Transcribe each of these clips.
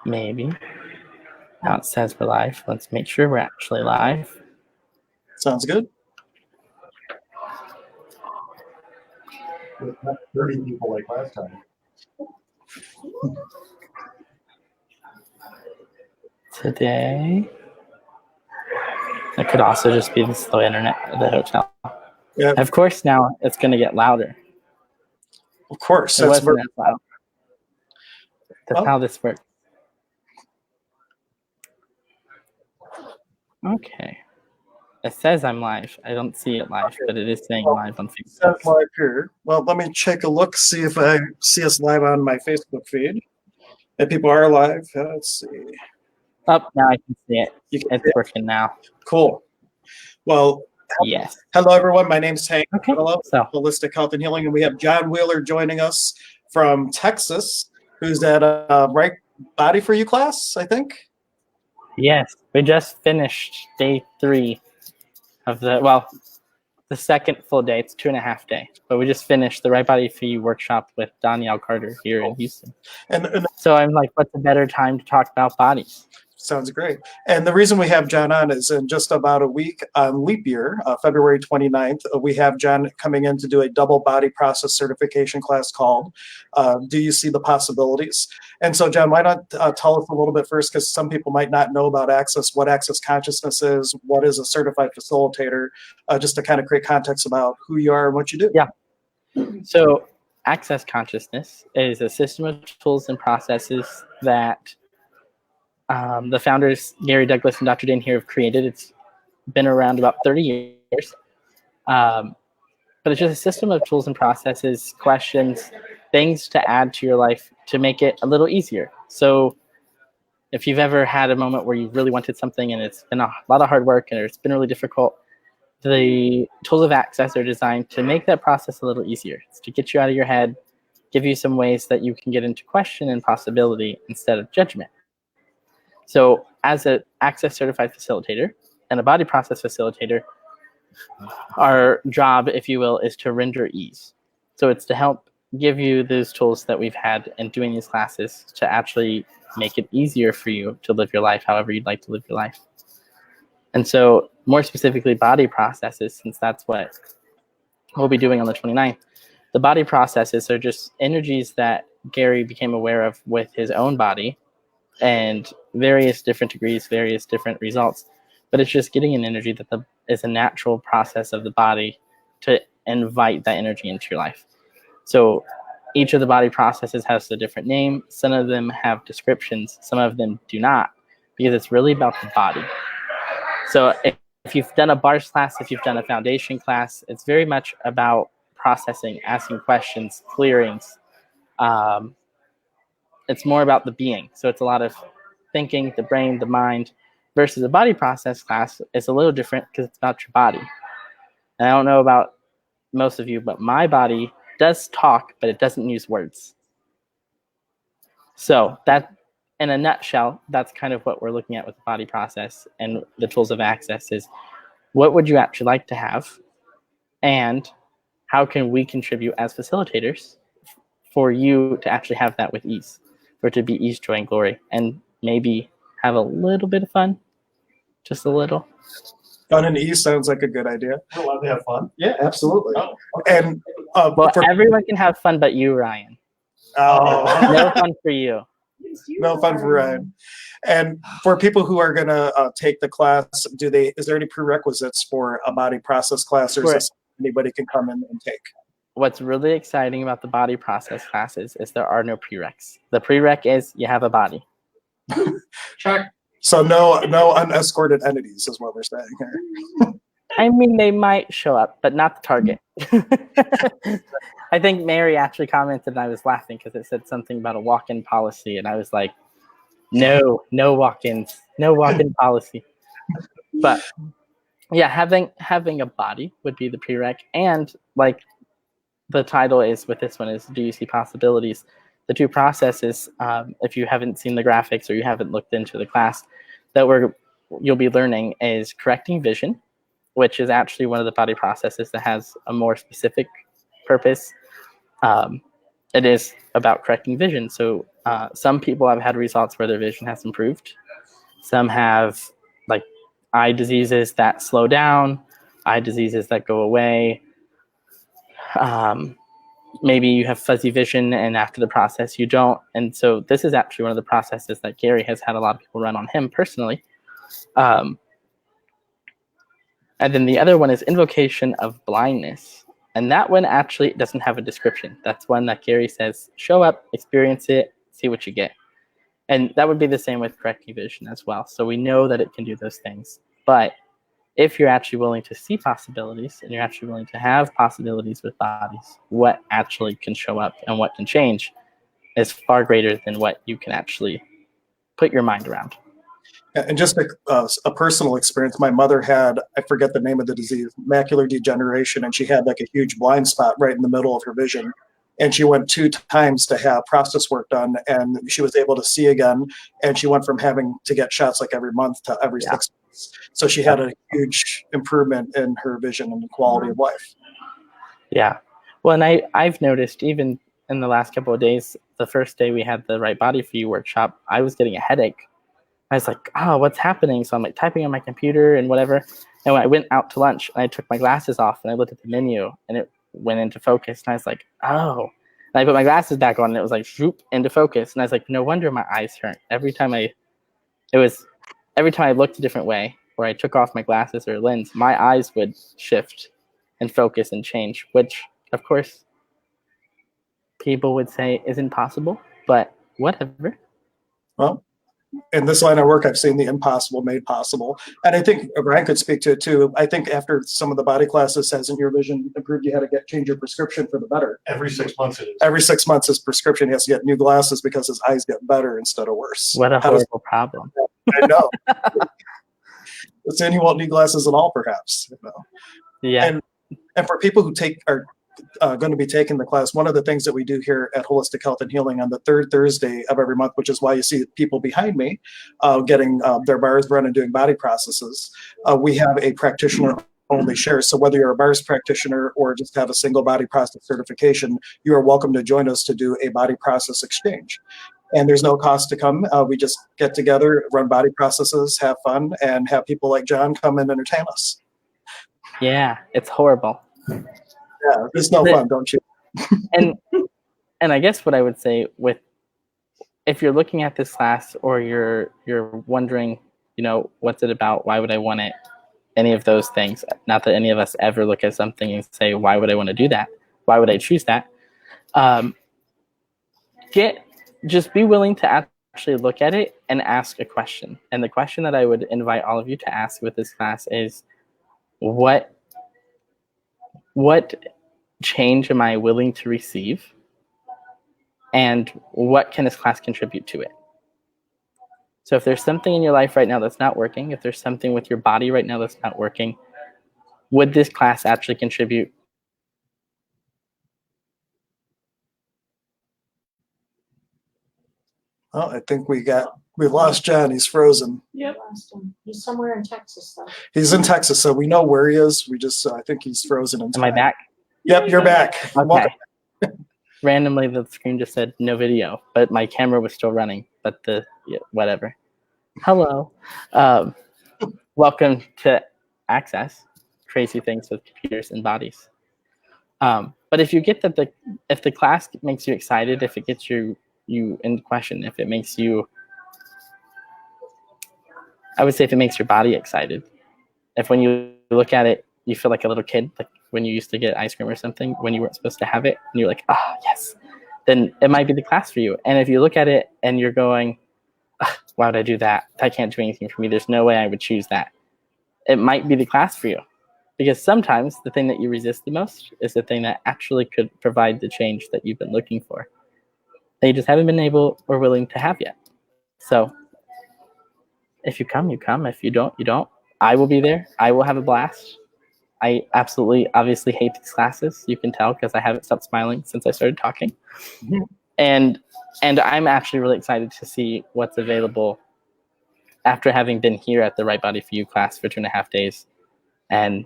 Maybe. Now it says we're live. Let's make sure we're actually live. Sounds good. Not 30 people like last time. Today, it could also just be the slow internet at the hotel. Yeah. Of course, now it's going to get louder. Of course. It wasn't as loud. That's how this works. Okay. It says I'm live. I don't see it live, but it is saying live on Facebook. It says live here. Well, let me take a look, see if I see us live on my Facebook feed. If people are live, let's see. Oh, now I can see it. It's working now. Cool. Well, yes. Hello, everyone. My name's Hank. Okay. Holistic Health and Healing, and we have John Wheeler joining us from Texas, who's at Right Body for You class, I think. Yes, we just finished day 3 of the second full day. It's 2.5 days, but we just finished the Right Body for You workshop with Danielle Carter here in Houston. And so I'm like, what's a better time to talk about bodies? Sounds great. And the reason we have John on is in just about a week on leap year, February 29th, we have John coming in to do a double body process certification class called Do You See the Possibilities? And so, John, why not tell us a little bit first, because some people might not know about Access, what Access Consciousness is, what is a certified facilitator, just to kind of create context about who you are and what you do. Yeah. So Access Consciousness is a system of tools and processes that the founders, Gary Douglas and Dr. Dan here, have created. It's been around about 30 years. But it's just a system of tools and processes, questions, things to add to your life to make it a little easier. So if you've ever had a moment where you really wanted something and it's been a lot of hard work and it's been really difficult, the tools of Access are designed to make that process a little easier. It's to get you out of your head, give you some ways that you can get into question and possibility instead of judgment. So as an Access certified facilitator and a body process facilitator, our job, if you will, is to render ease. So it's to help give you those tools that we've had in doing these classes to actually make it easier for you to live your life however you'd like to live your life. And so more specifically, body processes, since that's what we'll be doing on the 29th, the body processes are just energies that Gary became aware of with his own body and various different degrees, various different results. But it's just getting an energy that is a natural process of the body to invite that energy into your life. So each of the body processes has a different name. Some of them have descriptions. Some of them do not, because it's really about the body. So if you've done a bars class, if you've done a foundation class, it's very much about processing, asking questions, clearings. It's more about the being. So it's a lot of thinking, the brain, the mind, versus a body process class. It's a little different because it's about your body. And I don't know about most of you, but my body does talk, but it doesn't use words. So that, in a nutshell, that's kind of what we're looking at with the body process and the tools of Access is what would you actually like to have? And how can we contribute as facilitators for you to actually have that with ease? For it to be ease, joy, and glory, and maybe have a little bit of fun, just a little. Fun and ease sounds like a good idea. We'd love to have fun. Yeah, absolutely. Oh, okay. And everyone can have fun, but you, Ryan. Oh, no fun for you. No fun for Ryan. And for people who are gonna take the class, is there any prerequisites for a body process class, or is this anybody can come in and take? What's really exciting about the body process classes is there are no prereqs. The prereq is you have a body. Check. So no unescorted entities is what we're saying here. I mean, they might show up, but not the target. I think Mary actually commented and I was laughing because it said something about a walk-in policy. And I was like, no walk-ins, no walk-in policy. But yeah, having a body would be the prereq. And like the title is with this one is Do You See Possibilities? The two processes, if you haven't seen the graphics or you haven't looked into the class, that you'll be learning is correcting vision, which is actually one of the body processes that has a more specific purpose. it is about correcting vision. So some people have had results where their vision has improved. Some have like eye diseases that slow down, eye diseases that go away. Maybe you have fuzzy vision and after the process you don't. And so this is actually one of the processes that Gary has had a lot of people run on him personally. And then the other one is invocation of blindness. And that one actually doesn't have a description. That's one that Gary says, show up, experience it, see what you get. And that would be the same with correcting vision as well. So we know that it can do those things. But if you're actually willing to see possibilities and you're actually willing to have possibilities with bodies, what actually can show up and what can change is far greater than what you can actually put your mind around. And just a personal experience, my mother had, I forget the name of the disease, macular degeneration, and she had like a huge blind spot right in the middle of her vision. And she went 2 times to have process work done, and she was able to see again. And she went from having to get shots like every month to every 6 months. So she had a huge improvement in her vision and the quality of life. Yeah. Well, and I've noticed even in the last couple of days, the first day we had the Right Body for You workshop, I was getting a headache. I was like, oh, what's happening? So I'm like typing on my computer and whatever. And when I went out to lunch and I took my glasses off and I looked at the menu and it went into focus. And I was like, oh. And I put my glasses back on and it was like, shoop, into focus. And I was like, no wonder my eyes hurt. Every time I looked a different way or I took off my glasses or lens, my eyes would shift and focus and change, which, of course, people would say isn't possible, but whatever. Well, in this line of work, I've seen the impossible made possible. And I think Brian could speak to it too. I think after some of the body classes, hasn't your vision improved? You had to change your prescription for the better. Every 6 months it is. Every 6 months his prescription, he has to get new glasses because his eyes get better instead of worse. What a horrible problem. I know. But then you won't need glasses at all, perhaps. You know? Yeah. And for people who are going to be taking the class, one of the things that we do here at Holistic Health and Healing on the 3rd Thursday of every month, which is why you see people behind me getting their bars run and doing body processes, we have a practitioner only share. So whether you're a bars practitioner or just have a single body process certification, you are welcome to join us to do a body process exchange. And there's no cost to come. We just get together, run body processes, have fun, and have people like John come and entertain us. Yeah, it's horrible. Yeah, it's no fun, don't you? and I guess what I would say with, if you're looking at this class or you're wondering, what's it about? Why would I want it? Any of those things. Not that any of us ever look at something and say, why would I want to do that? Why would I choose that? Just be willing to actually look at it and ask a question. And the question that I would invite all of you to ask with this class is, what change am I willing to receive? And what can this class contribute to it? So if there's something in your life right now that's not working, if there's something with your body right now that's not working, would this class actually contribute? Well, I think we lost John. He's frozen. Yep. He's somewhere in Texas, though. He's in Texas, so we know where he is. We just, I think he's frozen in time. Am I back? Yep, you're back. Okay. Randomly, the screen just said no video, but my camera was still running. But whatever. Hello. Welcome to Access, crazy things with computers and bodies. But if you get that if the class makes you excited, if it gets you in question, if it makes you, I would say if it makes your body excited, if when you look at it, you feel like a little kid, like when you used to get ice cream or something when you weren't supposed to have it, and you're like, yes, then it might be the class for you. And if you look at it and you're going, why would I do that? That can't do anything for me. There's no way I would choose that. It might be the class for you. Because sometimes the thing that you resist the most is the thing that actually could provide the change that you've been looking for. That you just haven't been able or willing to have yet. So if you come, you come. If you don't, you don't. I will be there. I will have a blast. I absolutely, obviously hate these classes. You can tell because I haven't stopped smiling since I started talking. Mm-hmm. And I'm actually really excited to see what's available after having been here at the Right Body for You class for 2.5 days and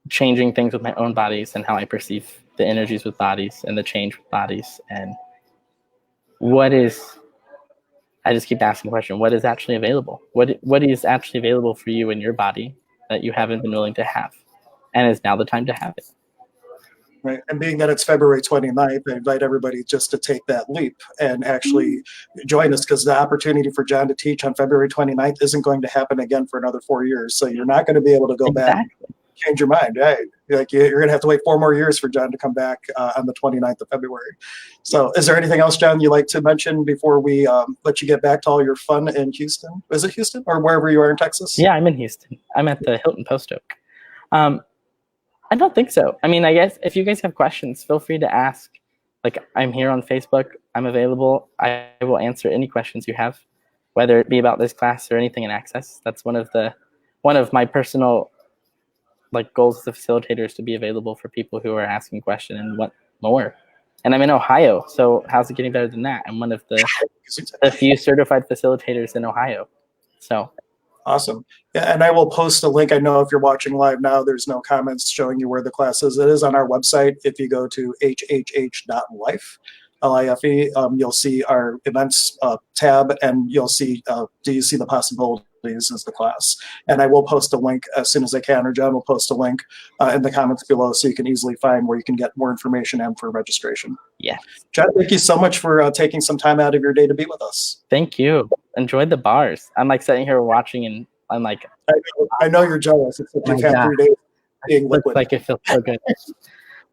changing things with my own bodies and how I perceive the energies with bodies and the change with bodies. And I just keep asking the question, what is actually available? What is actually available for you in your body that you haven't been willing to have? And is now the time to have it. Right. And being that it's February 29th, I invite everybody just to take that leap and actually join us, because the opportunity for John to teach on February 29th isn't going to happen again for another 4 years. So you're not going to be able to go back and change your mind. Right? Like you're going to have to wait 4 more years for John to come back on the 29th of February. So is there anything else, John, you'd like to mention before we let you get back to all your fun in Houston? Is it Houston or wherever you are in Texas? Yeah, I'm in Houston. I'm at the Hilton Post Oak. I don't think so. I mean, I guess if you guys have questions, feel free to ask. Like, I'm here on Facebook. I'm available. I will answer any questions you have, whether it be about this class or anything in Access. That's one of my personal goals as a facilitator, is to be available for people who are asking questions and want more. And I'm in Ohio, so how's it getting better than that? I'm one of the few certified facilitators in Ohio. So awesome. Yeah, and I will post a link. I know if you're watching live now, there's no comments showing you where the class is. It is on our website. If you go to hhh.life, LIFE, you'll see our events tab, and you'll see, do you see the possibilities is the class. And I will post a link as soon as I can, or John will post a link in the comments below, so you can easily find where you can get more information and for registration. Yeah. John, thank you so much for taking some time out of your day to be with us. Thank you. Enjoyed the bars. I'm sitting here watching, and I'm like, I know you're jealous. Except you've had 3 days being liquid. Looks like it feels so good.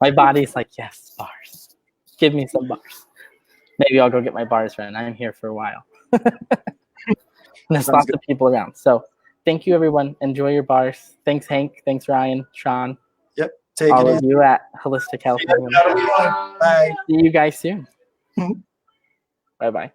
My body's like, yes, bars. Give me some bars. Maybe I'll go get my bars run. I'm here for a while. There's lots of people around. So thank you, everyone. Enjoy your bars. Thanks, Hank. Thanks, Ryan, Sean. Yep. Take all it of easy. You at Holistic Health. Bye. See you guys soon. Bye-bye.